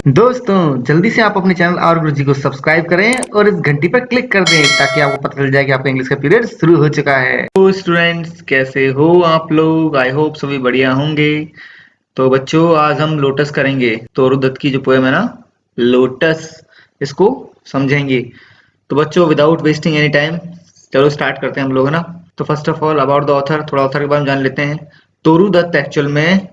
दोस्तों जल्दी से आप अपने चैनल और गुरुजी को सब्सक्राइब करें और इस घंटी पर क्लिक कर दें ताकि आपको पता चल जाए कि आपका इंग्लिश का पीरियड शुरू हो चुका है। तो स्टूडेंट्स कैसे हो आप लोग? आई होप सभी बढ़िया होंगे। तो बच्चों आज हम लोटस करेंगे। तोरू दत्त की जो पोएम है ना, लोटस, इसको समझेंगे। तो बच्चों विदाउट वेस्टिंग एनी टाइम चलो स्टार्ट करते हैं हम लोग, है ना। तो first of all about the author, थोड़ा ऑथर के बारे में जान लेते हैं। तोरू दत्त एक्चुअल में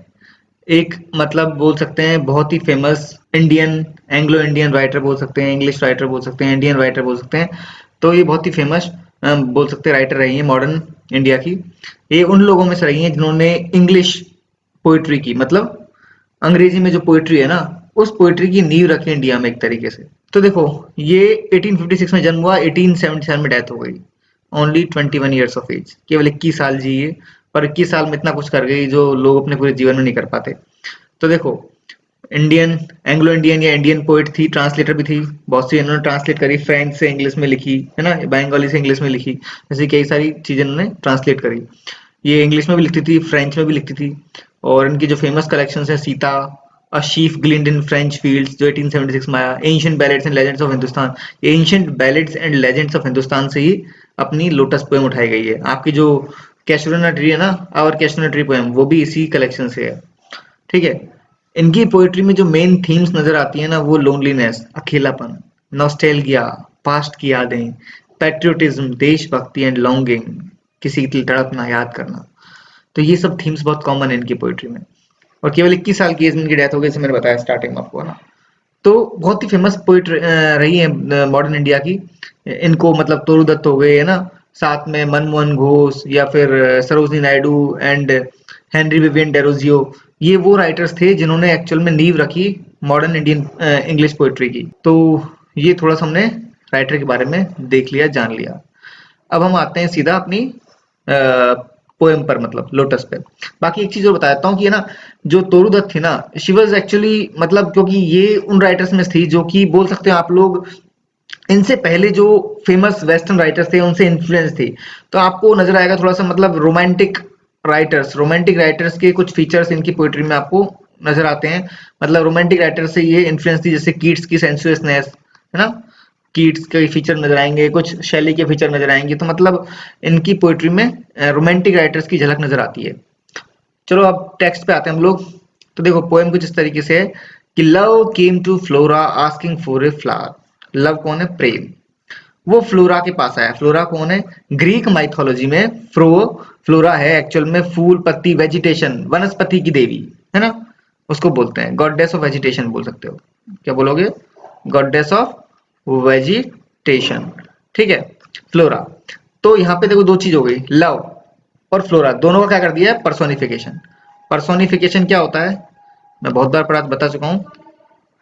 एक मतलब बोल सकते हैं बहुत ही famous Indian, Anglo Indian writer बोल सकते हैं, इंग्लिश राइटर बोल सकते हैं, इंडियन राइटर बोल सकते हैं। तो ये बहुत ही फेमस बोल सकते हैं राइटर रही है मॉडर्न इंडिया की। ये उन लोगों में से रही है जिन्होंने इंग्लिश पोइट्री की, मतलब अंग्रेजी में जो पोइट्री है ना, उस पोइट्री की नींव रखी इंडिया में एक तरीके से। तो देखो, ये 1856 में जन्म हुआ, 1877 में डेथ हो गई। ओनली 21 ईयर्स ऑफ एज, केवल 21 साल जिए, पर 21 साल में इतना कुछ कर गई जो लोग अपने पूरे जीवन में नहीं कर पाते। तो देखो, इंडियन, एंग्लो इंडियन या इंडियन पोइट थी, ट्रांसलेटर भी थी। बहुत सी इन्होंने ट्रांसलेट करी, फ्रेंच से इंग्लिश में लिखी है ना, बंगाली से इंग्लिश में लिखी, ऐसी कई सारी चीजें इन्होंने ट्रांसलेट करी। ये इंग्लिश में भी लिखती थी, फ्रेंच में भी लिखती थी। और इनकी जो फेमस कलेक्शन है, Sita, a sheaf gleaned in French fields, जो 1876 में आया, ancient ballads and legends of Hindustan, ये ancient ballads and legends of Hindustan से ही अपनी लोटस पोएम उठाई गई है। आपकी जो कैशुलना ट्री है ना, आवर कैशुलना ट्री पोएम, वो भी इसी कलेक्शन से है। ठीक है। इनकी पोएट्री में जो मेन थीम्स नजर आती है ना, वो लोनलीनेस, अकेलापन, नॉस्टैल्जिया, पास्ट की यादें, पैट्रियोटिज्म, देशभक्ति एंड लॉन्गिंग, किसी के लिए तड़पना, याद करना। तो ये सब थीम्स बहुत कॉमन है इनकी पोएट्री में। और केवल 21 साल की एज में इनकी डेथ हो गई, जैसे मैंने बताया स्टार्टिंग में आपको, है ना। तो बहुत ही फेमस पोइट रही है मॉडर्न इंडिया की। इनको मतलब तोरू दत्त हो गए, है ना, साथ में मनमोहन घोष या फिर Sarojini Naidu and Henry Vivian Derozio. ये वो राइटर्स थे जिन्होंने एक्चुअल में नींव रखी मॉडर्न इंडियन इंग्लिश पोइट्री की। तो ये थोड़ा सा हमने राइटर के बारे में देख लिया, जान लिया। अब हम आते हैं सीधा अपनी पोएम पर, मतलब लोटस पे। बाकी एक चीज और बता देता हूँ कि है ना, जो तोरू दत्त थी ना, शी वाज एक्चुअली, मतलब क्योंकि ये उन राइटर्स में थी जो कि बोल सकते हो आप लोग, इनसे पहले जो फेमस वेस्टर्न राइटर्स थे उनसे इन्फ्लुएंस थी। तो आपको नजर आएगा थोड़ा सा, मतलब रोमांटिक राइटर्स के कुछ फीचर्स इनकी पोइट्री में आपको नजर आते हैं। मतलब रोमांटिक राइटर से ये इन्फ्लुएंस थी, जैसे कीट्स की सेंसुअसनेस, है ना, कीट्स के फीचर नजर आएंगे, कुछ शैली के फीचर नजर आएंगे। तो मतलब इनकी पोइट्री में रोमांटिक राइटर्स की झलक नजर आती है। चलो अब टेक्स्ट पे आते हैं हम लोग। तो देखो, पोएम कुछ इस तरीके से है कि love came to Flora asking for a flower. Love कौन है? प्रेम। वो फ्लोरा के पास आया। फ्लोरा कौन है? ग्रीक माइथोलॉजी में फ्लोरा है एक्चुअल में फूल, पत्ती, वेजिटेशन, वनस्पति की देवी, है ना। उसको बोलते हैं गॉडेस ऑफ वेजिटेशन, बोल सकते हो। क्या बोलोगे? Goddess of vegetation. ठीक है, फ्लोरा। तो यहाँ पे देखो, दो चीज हो गई, लव और फ्लोरा, दोनों का क्या कर दिया है? पर्सोनिफिकेशन। पर्सोनिफिकेशन क्या होता है? मैं बहुत बार पढ़ा बता चुका हूँ।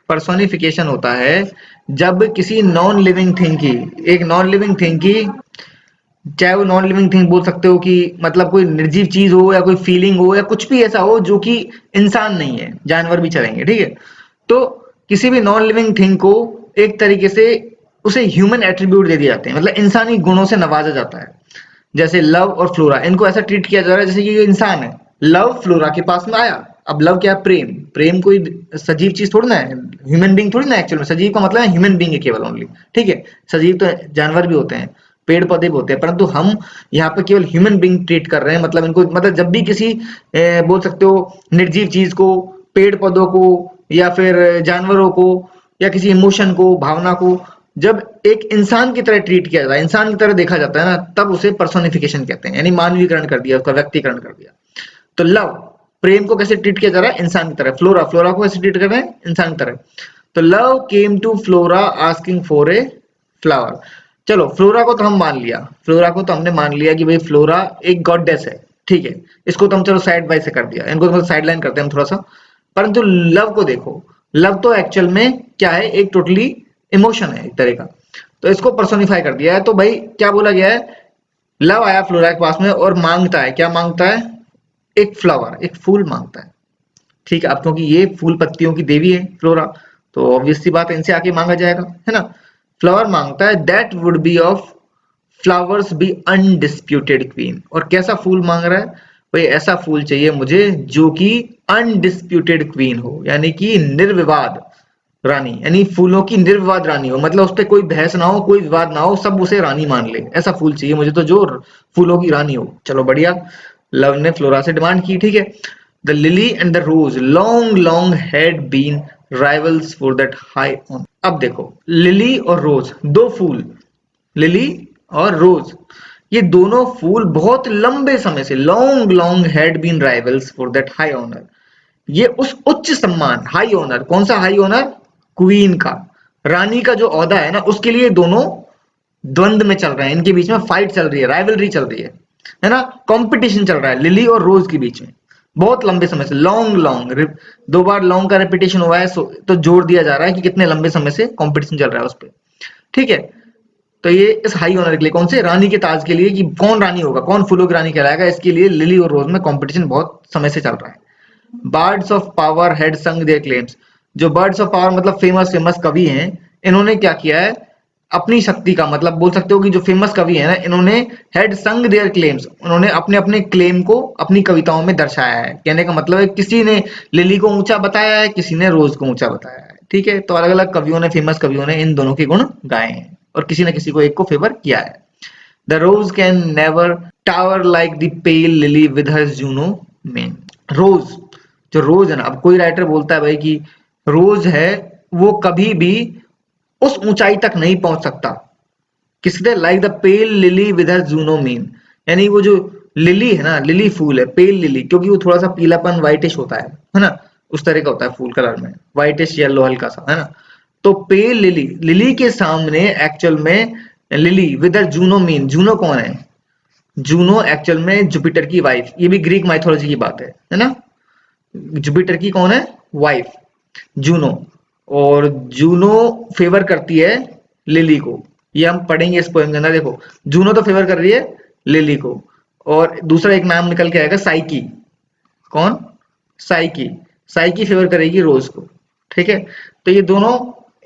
पर्सोनिफिकेशन होता है जब किसी नॉन लिविंग थिंग की, एक नॉन लिविंग थिंग की, चाहे वो नॉन लिविंग थिंग बोल सकते हो कि मतलब कोई निर्जीव चीज हो या कोई फीलिंग हो या कुछ भी ऐसा हो जो कि इंसान नहीं है, जानवर भी चलेंगे, ठीक है। तो किसी भी नॉन लिविंग थिंग को एक तरीके से उसे ह्यूमन एट्रीब्यूट दे दिए जाते हैं, मतलब इंसानी गुणों से नवाजा जाता है। जैसे लव और फ्लोरा, इनको ऐसा ट्रीट किया जा रहा है जैसे कि ये इंसान है। लव फ्लोरा के पास में आया। अब लव क्या है? प्रेम। प्रेम कोई सजीव चीज थोड़ी ना है, ह्यूमन बीइंग थोड़ी ना। एक्चुअल में सजीव का मतलब है ह्यूमन बीइंग है केवल, ओनली। ठीक है, सजीव तो जानवर भी होते हैं, पेड़ पौधे भी होते हैं, परंतु हम यहाँ पे केवल ह्यूमन बीइंग ट्रीट कर रहे हैं। मतलब इनको, मतलब जब भी किसी बोल सकते हो निर्जीव चीज को, पेड़ पौधों को या फिर जानवरों को या किसी इमोशन को, भावना को जब एक इंसान की तरह ट्रीट किया जाता है, इंसान की तरह देखा जाता है ना, तब उसे पर्सोनिफिकेशन कहते हैं, यानी मानवीकरण कर दिया, उसका व्यक्तिकरण कर दिया। तो लव, प्रेम को कैसे ट्रीट किया जा रहा है? इंसान की तरह। फ्लोरा, फ्लोरा को कैसे ट्रीट कर रहे हैं? इंसान की तरह। तो love came to Flora asking for a flower. चलो, फ्लोरा को तो हम मान लिया, फ्लोरा को तो हमने मान लिया कि भाई फ्लोरा एक गॉडेस है, ठीक है। इसको तो हम चलो साइड बाय से कर दिया, इनको तो साइड लाइन करते हैं हम थोड़ा सा। परंतु लव को देखो, लव तो एक्चुअल में क्या है? एक टोटली इमोशन है एक तरह का। तो इसको पर्सोनिफाई कर दिया है। तो भाई क्या बोला गया है? लव आया फ्लोरा के पास में और मांगता है, क्या मांगता है? एक फ्लावर, एक फूल मांगता है। ठीक है, अब क्योंकि ये फूल पत्तियों की देवी है फ्लोरा, तो ऑब्वियस सी बात है इनसे आके मांगा जाएगा, है ना। फ्लावर मांगता है, that would be of flowers be undisputed queen. और कैसा फूल मांग रहा है? भाई ऐसा फूल चाहिए मुझे जो कि अनडिस्प्यूटेड क्वीन हो, यानी कि निर्विवाद, रानी, यानी फूलों की निर्विवाद रानी हो, मतलब उस पे कोई बहस ना हो, कोई विवाद ना हो, सब उसे रानी मान ले, ऐसा फूल चाहिए मुझे तो जो फूलों की रानी हो। चलो बढ़िया, लव ने फ्लोरा से डिमांड की, ठीक है। The lily and the rose long long had been rivals for that high on. अब देखो, लिली और रोज, दो फूल, लिली और रोज, ये दोनों फूल बहुत लंबे समय से, long long had been rivals for that high honour, ये उस उच्च सम्मान, हाई ऑनर, कौन सा हाई ऑनर, क्वीन का, रानी का जो ओहदा है ना, उसके लिए दोनों द्वंद में चल रहे हैं, इनके बीच में फाइट चल रही है, राइवलरी चल रही है ना, कंपटीशन चल रहा है लिली और रोज के बीच में, बहुत लंबे समय से, लॉन्ग लॉन्ग, दो बार लॉन्ग का रिपीटेशन हुआ है, तो जोड़ दिया जा रहा है कि कितने लंबे समय से कंपटीशन चल रहा है उस पर, ठीक है। तो ये इस हाई ऑनर के लिए, कौन से, रानी के ताज के लिए, कि कौन रानी होगा, कौन फूलों की रानी कहलाएगा, इसके लिए लिली और रोज में कंपटीशन बहुत समय से चल रहा है। बर्ड्स ऑफ पावर हैड संग देयर क्लेम्स, जो बर्ड्स ऑफ पावर मतलब फेमस फेमस कवि हैं, इन्होंने क्या किया है, अपनी शक्ति का मतलब बोल सकते हो कि जो फेमस कवि है ना, इन्होंने हैड संग देयर क्लेम्स, उन्होंने अपने अपने क्लेम को अपनी कविताओं में दर्शाया है। कहने का मतलब है किसी ने लिली को ऊंचा बताया है, किसी ने रोज को ऊंचा बताया है, ठीक है। तो अलग अलग कवियों ने, फेमस कवियों ने इन दोनों के गुण गाए हैं और किसी न किसी को एक को फेवर किया है। The rose can never tower like the pale lily with her Juno mien. Rose, जो रोज है ना, अब कोई राइटर बोलता है भाई कि रोज है वो कभी भी उस ऊंचाई तक नहीं पहुंच सकता, किसने, like the pale lily with her Juno mean, यानी वो जो लिली है ना, लिली फूल है, पेल लिली, क्योंकि वो थोड़ा सा पीलापन व्हाइटिश होता है ना, उस तरह का होता है फूल कलर में, व्हाइटिश येलो हल्का सा, है ना। तो पेल लिली, लिली के सामने एक्चुअल में, lily with her Juno mean, Juno कौन है, जूनो एक्चुअल में जुपिटर की वाइफ, ये भी ग्रीक माइथोलॉजी की बात है ना। जुपिटर की कौन है, वाइफ, जूनो, और जूनो फेवर करती है लिली को, ये हम पढ़ेंगे इस पोएम के अंदर। देखो, जूनो तो फेवर कर रही है लिली को, और दूसरा एक नाम निकल के आएगा साइकी, कौन, साइकी, साइकी फेवर करेगी रोज को, ठीक है। तो ये दोनों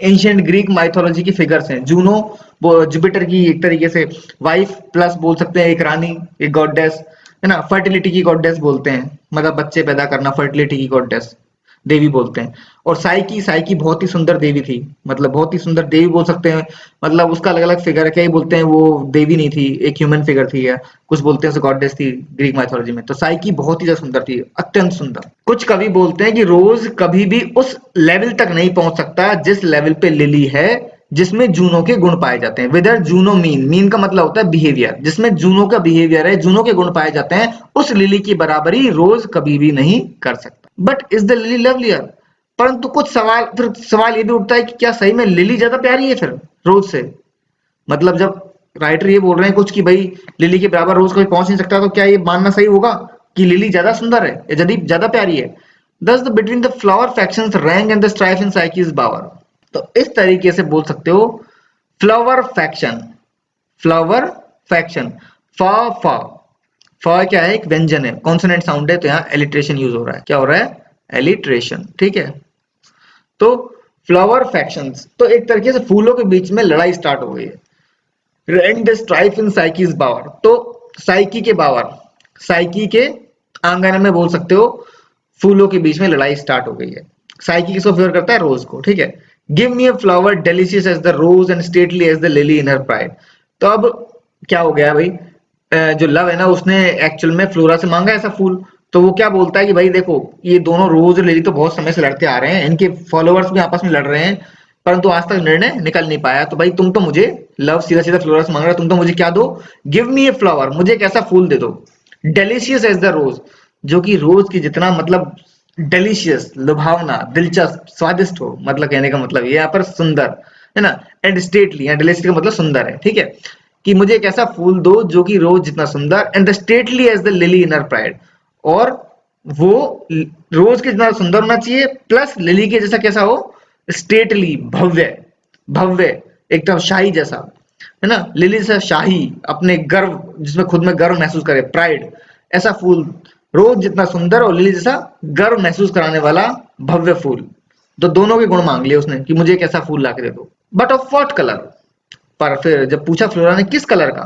एंशियंट ग्रीक माइथोलॉजी की फिगर्स हैं। जूनो वो जुपिटर की एक तरीके से वाइफ प्लस बोल सकते हैं एक रानी, एक गॉडेस, है ना, फर्टिलिटी की गॉडेस बोलते हैं, मतलब बच्चे पैदा करना, फर्टिलिटी की गॉडेस, देवी बोलते हैं। और साइकी, साइकी बहुत ही सुंदर देवी थी, मतलब बहुत ही सुंदर देवी बोल सकते हैं, मतलब उसका अलग अलग फिगर है, कई बोलते हैं वो देवी नहीं थी, एक ह्यूमन फिगर थी, या कुछ बोलते हैं उसे गॉडेस थी ग्रीक माइथोलॉजी में। तो साइकी बहुत ही ज्यादा सुंदर थी, अत्यंत सुंदर। कुछ कवि बोलते हैं कि रोज कभी भी उस लेवल तक नहीं पहुंच सकता जिस लेवल पे लिली है, जिसमें जूनो के गुण पाए जाते हैं। विदर जूनो मीन, मीन का मतलब होता है बिहेवियर, जिसमें जूनो का बिहेवियर है, जूनो के गुण पाए जाते हैं, उस लिली की बराबरी रोज कभी भी नहीं कर सकता। But is the lily lovelier, परंतु कुछ सवाल, फिर सवाल ये भी उठता है कि क्या सही में लिली ज्यादा प्यारी है फिर रोज से, मतलब जब राइटर ये बोल रहे हैं कुछ कि भाई लिली के बराबर रोज कोई पहुंच नहीं सकता, तो क्या ये मानना सही होगा कि लिली ज्यादा सुंदर है या जदी ज्यादा प्यारी है। Thus the between the flower factions rank and the strife in साइकीज बावर, तो इस तरीके से बोल सकते हो फ्लावर फैक्शन, फ्लावर फैक्शन, फा फा, फा क्या है, एक व्यंजन है, कॉन्सोनेंट साउंड है, तो यहाँ एलिट्रेशन यूज हो रहा है, क्या हो रहा है, एलिट्रेशन, ठीक है। तो फ्लावर फैक्शंस, तो एक तरीके से फूलों के बीच में लड़ाई स्टार्ट हो गई है। एंड द स्ट्राइफ इन साइकीज बावर, तो साइकी के बावर, साइकी के आंगन में बोल सकते हो फूलों के बीच में लड़ाई स्टार्ट हो गई है। साइकी किसको फेवर करता है, रोज को, ठीक है। Give me a flower delicious as the rose and stately as the lily in her pride, तो अब क्या हो गया भाई, जो लव है ना, उसने एक्चुअल में फ्लोरा से मांगा ऐसा फूल, तो वो क्या बोलता है कि भाई देखो, ये दोनों रोज और लिली तो बहुत समय से लड़ते आ रहे हैं, इनके फॉलोअर्स भी आपस में लड़ रहे हैं, परंतु आज तक निर्णय निकल नहीं पाया, तो भाई तुम तो मुझे, लव सीधा सीधा फ्लोरा से मांग रहा है, तुम तो मुझे क्या दो, गिव मी ए फ्लावर, मुझे एक ऐसा फूल दे दो, डेलिशियस एज द रोज, जो कि रोज की जितना मतलब डिलीशियस, लुभावना, दिलचस्प, स्वादिष्ट हो, मतलब कहने का मतलब ये यहाँ पर सुंदर है ना, एंड स्टेटली, यहाँ डिलीशियस का मतलब सुंदर है, ठीक है, कि मुझे एक ऐसा फूल दो जो कि रोज जितना सुंदर, and the stately as the lily in her pride, और वो रोज के जितना सुंदर होना चाहिए, प्लस लिली के जैसा कैसा हो, स्टेटली, भव्य, भव्य, एकदम शाही जैसा, है ना, लिली जैसा शाही, अपने गर्व, जिसमें खुद में गर्व महसूस करे, प्राइड, ऐसा फूल, रोज जितना सुंदर और लिली जैसा गर्व महसूस कराने वाला भव्य फूल। तो दोनों के गुण मांग लिए उसने कि मुझे एक ऐसा फूल ला के दे दो, बट ऑफ व्हाट कलर, पर फिर जब पूछा फ्लोरा ने किस कलर का,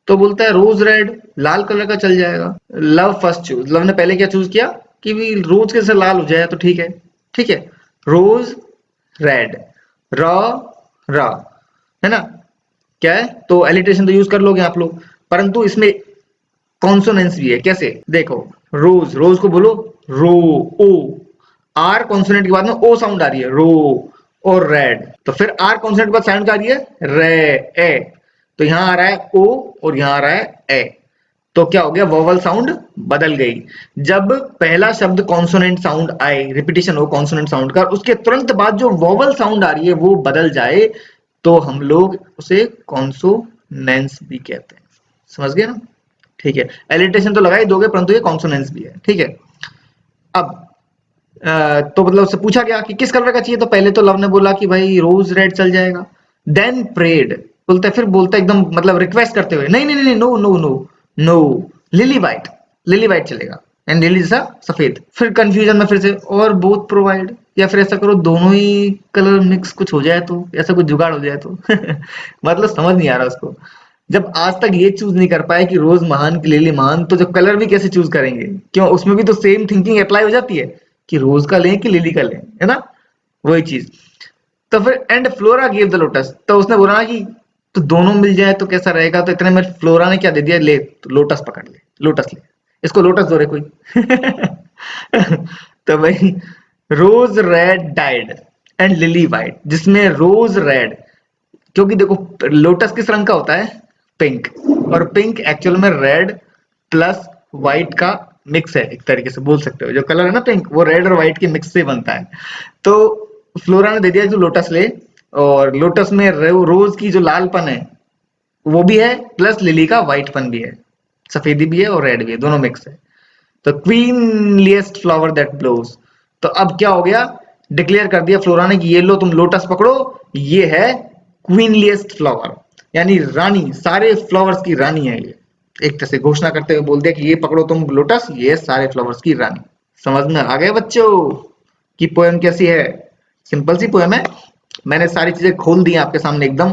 तो बोलता है रोज रेड, लाल कलर का चल जाएगा। लव फर्स्ट चूज, लव ने पहले क्या चूज किया कि भी रोज के से लाल हो जाए तो ठीक है, ठीक है, रोज रेड, र र, है ना? क्या है? तो एलिट्रेशन तो यूज कर लोगे आप लोग, परंतु इसमें कॉन्सोनेंस भी है। कैसे? देखो, रोज, रोज को बोलो रो, ओ, आर कॉन्सोनेंट के बाद में ओ साउंड आ रही है, रो। और रेड, तो फिर आर कॉन्सोनेंट के बाद साउंड आ रही है रे, ए। तो यहां आ रहा है ओ और यहां आ रहा है ए। तो क्या हो गया? वोवल साउंड बदल गई। जब पहला शब्द कॉन्सोनेंट साउंड आए, रिपीटिशन हो कॉन्सोनेंट साउंड का, उसके तुरंत बाद जो वोवल साउंड आ रही है वो बदल जाए, तो हम लोग उसे कॉन्सोनेंस भी कहते हैं। समझ गए ना? ठीक है, एलिट्रेशन तो लगा ही दोगे, परंतु ये कॉन्सोनेंस भी है। ठीक है, अब तो मतलब उससे पूछा गया कि किस कलर का चाहिए, तो पहले तो लव ने बोला कि भाई रोज रेड चल जाएगा। देन प्रेड, बोलता है, फिर बोलता है एकदम मतलब रिक्वेस्ट करते हुए, नहीं नहीं नहीं, no no no no, lily white, lily white चलेगा, एंड लिली जैसा सफेद। फिर कंफ्यूजन में फिर से, और बोथ प्रोवाइड, या फिर ऐसा करो दोनों ही कलर मिक्स कुछ हो जाए, तो ऐसा कुछ जुगाड़ हो जाए तो। मतलब समझ नहीं आ रहा उसको। जब आज तक ये चूज नहीं कर पाए कि रोज महान की लिली महान, तो जब कलर भी कैसे चूज करेंगे? क्यों, उसमें भी तो सेम थिंकिंग अप्लाई हो जाती है कि रोज का लें कि लिली का लें, है ना? वही चीज। तो फिर and flora give the lotus, तो उसने बोला ना कि तो दोनों मिल जाए तो कैसा रहेगा, तो इतने में फ्लोरा ने क्या दे दिया, ले तो लोटस पकड़ ले, लोटस ले, इसको लोटस दो रे कोई। तो भाई, rose red dyed and lily white, जिसमें रोज रेड, क्योंकि देखो लोटस किस रंग का होता है? पिंक। और पिंक एक्चुअल में रेड प्लस व्हाइट का मिक्स है, एक तरीके से बोल सकते हो। जो कलर है ना पिंक, वो रेड और व्हाइट के मिक्स से बनता है। तो फ्लोरा ने दे दिया जो लोटस ले, और लोटस में रोज की जो लालपन है वो भी है, प्लस लिली का व्हाइटपन भी है, सफेदी भी है और रेड भी है, दोनों मिक्स है। तो क्वीनलीस्ट फ्लावर दैट ब्लोज, तो अब क्या हो गया? डिक्लेयर कर दिया फ्लोरा ने कि ये लो तुम लोटस पकड़ो, ये है क्वीनलीस्ट फ्लावर, यानी रानी, सारे फ्लावर्स की रानी है ये। एक तरह से घोषणा करते हुए बोल दिया कि ये पकड़ो तुम लोटस, ये है सारे फ्लावर्स की रानी। समझ में आ गए बच्चों कि पोएम कैसी है? सिंपल सी पोएम है। मैंने सारी चीजें खोल दी आपके सामने एकदम,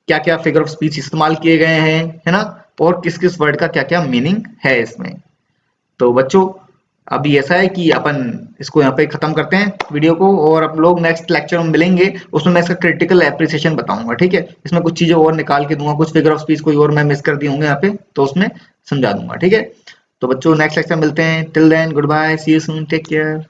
क्या क्या फिगर ऑफ स्पीच इस्तेमाल किए गए हैं, है ना? और किस किस वर्ड का क्या क्या मीनिंग है इसमें। तो बच्चों, अभी ऐसा है कि अपन इसको यहाँ पे खत्म करते हैं वीडियो को, और अब लोग नेक्स्ट लेक्चर में मिलेंगे, उसमें मैं इसका क्रिटिकल एप्रिसिएशन बताऊंगा। ठीक है, इसमें कुछ चीजें और निकाल के दूंगा, कुछ फिगर ऑफ स्पीच कोई और मैं मिस कर दिए होंगे यहाँ पे, तो उसमें समझा दूंगा। ठीक है, तो बच्चों नेक्स्ट लेक्चर मिलते हैं। Till then goodbye, see you soon, take care.